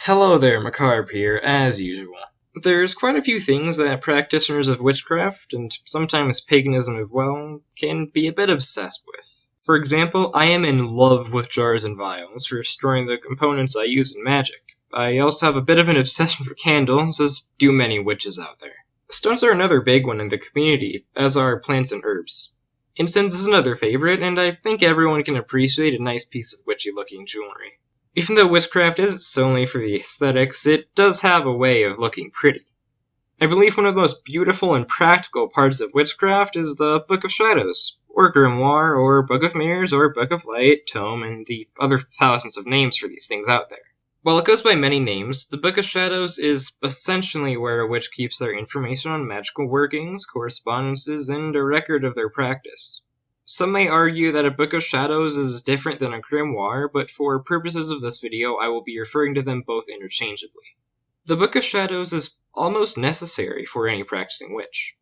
Hello there, Macabre here, as usual. There's quite a few things that practitioners of witchcraft, and sometimes paganism as well, can be a bit obsessed with. For example, I am in love with jars and vials for storing the components I use in magic. I also have a bit of an obsession for candles, as do many witches out there. Stones are another big one in the community, as are plants and herbs. Incense is another favorite, and I think everyone can appreciate a nice piece of witchy-looking jewelry. Even though witchcraft isn't solely for the aesthetics, it does have a way of looking pretty. I believe one of the most beautiful and practical parts of witchcraft is the Book of Shadows, or Grimoire, or Book of Mirrors, or Book of Light, Tome, and the other thousands of names for these things out there. While it goes by many names, the Book of Shadows is essentially where a witch keeps their information on magical workings, correspondences, and a record of their practice. Some may argue that a Book of Shadows is different than a grimoire, but for purposes of this video, I will be referring to them both interchangeably. The Book of Shadows is almost necessary for any practicing witch.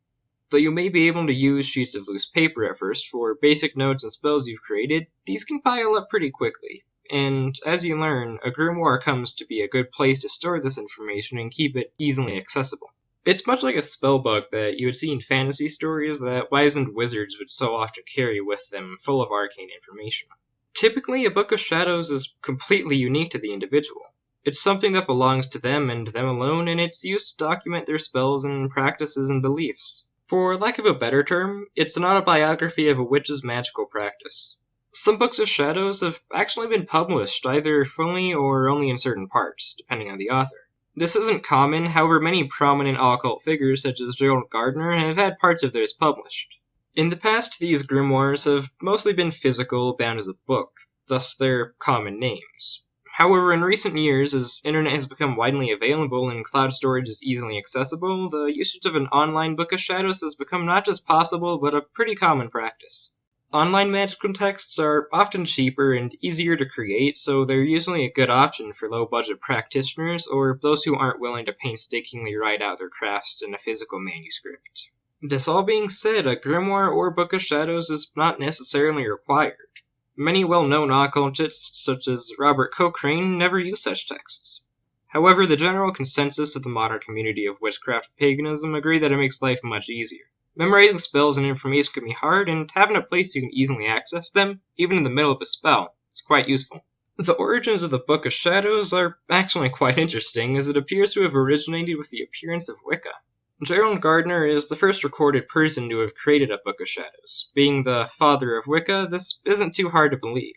Though you may be able to use sheets of loose paper at first for basic notes and spells you've created, these can pile up pretty quickly, and as you learn, a grimoire comes to be a good place to store this information and keep it easily accessible. It's much like a spellbook that you would see in fantasy stories that wizened wizards would so often carry with them, full of arcane information. Typically, a Book of Shadows is completely unique to the individual. It's something that belongs to them and them alone, and it's used to document their spells and practices and beliefs. For lack of a better term, it's an autobiography of a witch's magical practice. Some Books of Shadows have actually been published, either fully or only in certain parts, depending on the author. This isn't common, however many prominent occult figures such as Gerald Gardner have had parts of theirs published. In the past, these grimoires have mostly been physical, bound as a book, thus their common names. However, in recent years, as internet has become widely available and cloud storage is easily accessible, the usage of an online Book of Shadows has become not just possible, but a pretty common practice. Online magical texts are often cheaper and easier to create, so they're usually a good option for low-budget practitioners or those who aren't willing to painstakingly write out their crafts in a physical manuscript. This all being said, a grimoire or Book of Shadows is not necessarily required. Many well-known occultists, such as Robert Cochrane, never use such texts. However, the general consensus of the modern community of witchcraft paganism agree that it makes life much easier. Memorizing spells and information can be hard, and having a place you can easily access them, even in the middle of a spell, is quite useful. The origins of the Book of Shadows are actually quite interesting, as it appears to have originated with the appearance of Wicca. Gerald Gardner is the first recorded person to have created a Book of Shadows. Being the father of Wicca, this isn't too hard to believe.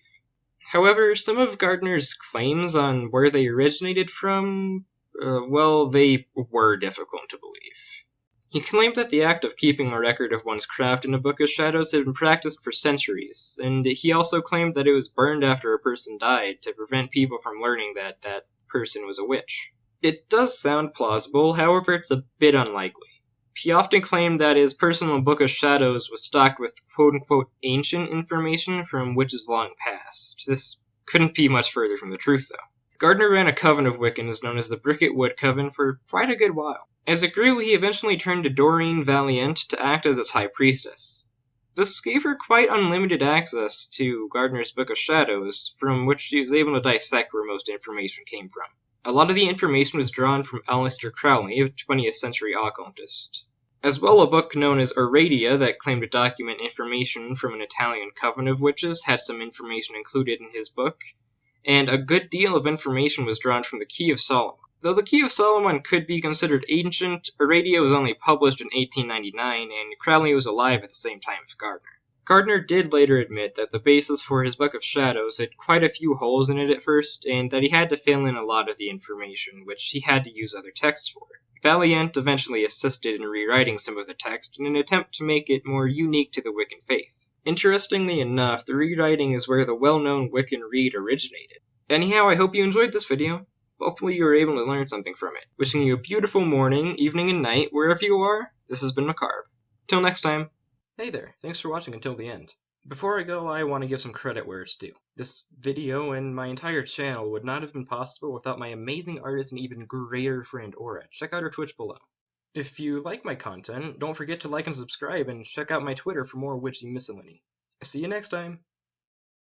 However, some of Gardner's claims on where they originated from, they were difficult to believe. He claimed that the act of keeping a record of one's craft in a Book of Shadows had been practiced for centuries, and he also claimed that it was burned after a person died to prevent people from learning that that person was a witch. It does sound plausible, however it's a bit unlikely. He often claimed that his personal Book of Shadows was stocked with quote-unquote ancient information from witches long past. This couldn't be much further from the truth, though. Gardner ran a coven of Wiccans known as the Bricket Wood Coven for quite a good while. As it grew, he eventually turned to Doreen Valiant to act as its high priestess. This gave her quite unlimited access to Gardner's Book of Shadows, from which she was able to dissect where most information came from. A lot of the information was drawn from Aleister Crowley, a 20th century occultist. As well, a book known as Oraa that claimed to document information from an Italian coven of witches had some information included in his book, and a good deal of information was drawn from the Key of Solomon. Though the Key of Solomon could be considered ancient, Oraa was only published in 1899, and Crowley was alive at the same time as Gardner. Gardner did later admit that the basis for his Book of Shadows had quite a few holes in it at first, and that he had to fill in a lot of the information, which he had to use other texts for. Valiant eventually assisted in rewriting some of the text in an attempt to make it more unique to the Wiccan faith. Interestingly enough, the rewriting is where the well-known Wiccan Rede originated. Anyhow, I hope you enjoyed this video. Hopefully you were able to learn something from it. Wishing you a beautiful morning, evening, and night, wherever you are. This has been Macabre. Till next time. Hey there, thanks for watching until the end. Before I go, I want to give some credit where it's due. This video and my entire channel would not have been possible without my amazing artist and even greater friend Oraa. Check out her Twitch below. If you like my content, don't forget to like and subscribe, and check out my Twitter for more witchy miscellany. See you next time!